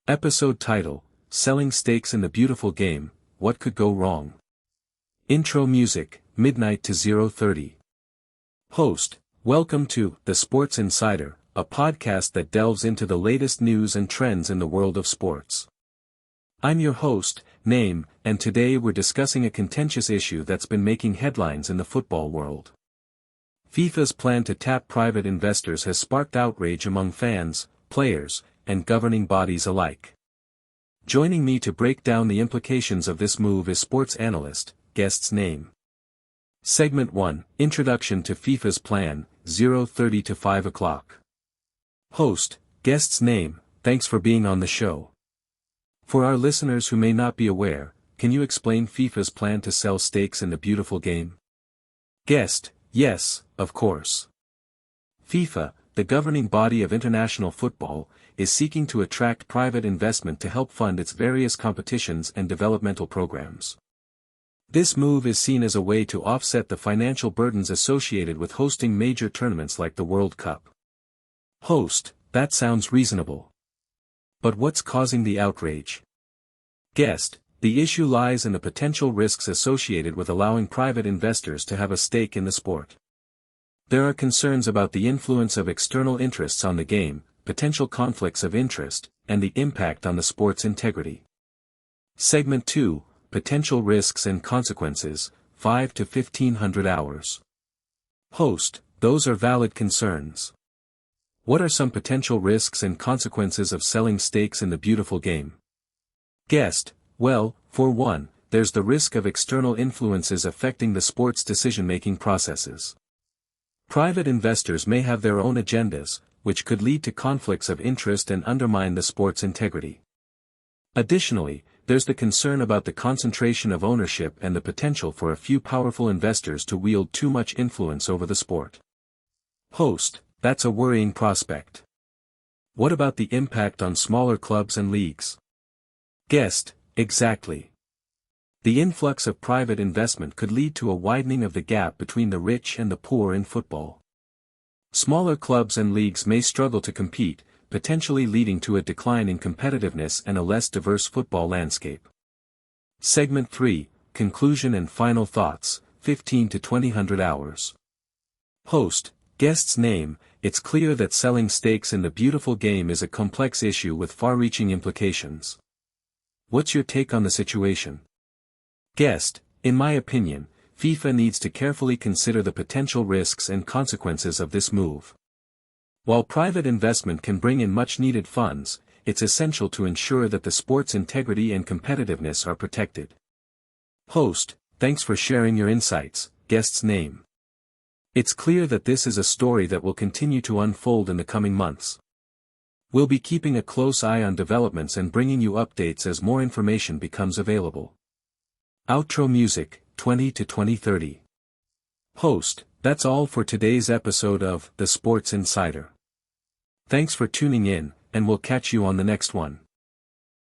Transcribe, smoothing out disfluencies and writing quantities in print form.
Episode title, Selling Stakes in the Beautiful Game, What Could Go Wrong? Intro music, midnight to 0:30. Host, welcome to The Sports Insider, a podcast that delves into the latest news and trends in the world of sports. I'm your host, Naim, and today we're discussing a contentious issue that's been making headlines in the football world. FIFA's plan to tap private investors has sparked outrage among fans, players, and governing bodies alike. Joining me to break down the implications of this move is sports analyst, Guest's Name. Segment 1, Introduction to FIFA's Plan, 0:30 to 5 o'clock. Host, Guest's Name, thanks for being on the show. For our listeners who may not be aware, can you explain FIFA's plan to sell stakes in the beautiful game? Guest, yes, of course. FIFA, the governing body of international football, is seeking to attract private investment to help fund its various competitions and developmental programs. This move is seen as a way to offset the financial burdens associated with hosting major tournaments like the World Cup. Host, that sounds reasonable. But what's causing the outrage? Guest, the issue lies in the potential risks associated with allowing private investors to have a stake in the sport. There are concerns about the influence of external interests on the game, potential conflicts of interest, and the impact on the sport's integrity. Segment 2, Potential Risks and Consequences, 5 to 1500 hours. Host, those are valid concerns. What are some potential risks and consequences of selling stakes in the beautiful game? Guest, well, for one, there's the risk of external influences affecting the sport's decision-making processes. Private investors may have their own agendas, which could lead to conflicts of interest and undermine the sport's integrity. Additionally, there's the concern about the concentration of ownership and the potential for a few powerful investors to wield too much influence over the sport. Host, that's a worrying prospect. What about the impact on smaller clubs and leagues? Guest, exactly. The influx of private investment could lead to a widening of the gap between the rich and the poor in football. Smaller clubs and leagues may struggle to compete, potentially leading to a decline in competitiveness and a less diverse football landscape. Segment 3, Conclusion and Final Thoughts, 15 to 2000 hours. Host, Guest's Name, it's clear that selling stakes in the beautiful game is a complex issue with far-reaching implications. What's your take on the situation? Guest, in my opinion, FIFA needs to carefully consider the potential risks and consequences of this move. While private investment can bring in much-needed funds, it's essential to ensure that the sport's integrity and competitiveness are protected. Host, thanks for sharing your insights, Guest's Name. It's clear that this is a story that will continue to unfold in the coming months. We'll be keeping a close eye on developments and bringing you updates as more information becomes available. Outro music, 20 to 2030. Host, that's all for today's episode of The Sports Insider. Thanks for tuning in, and we'll catch you on the next one.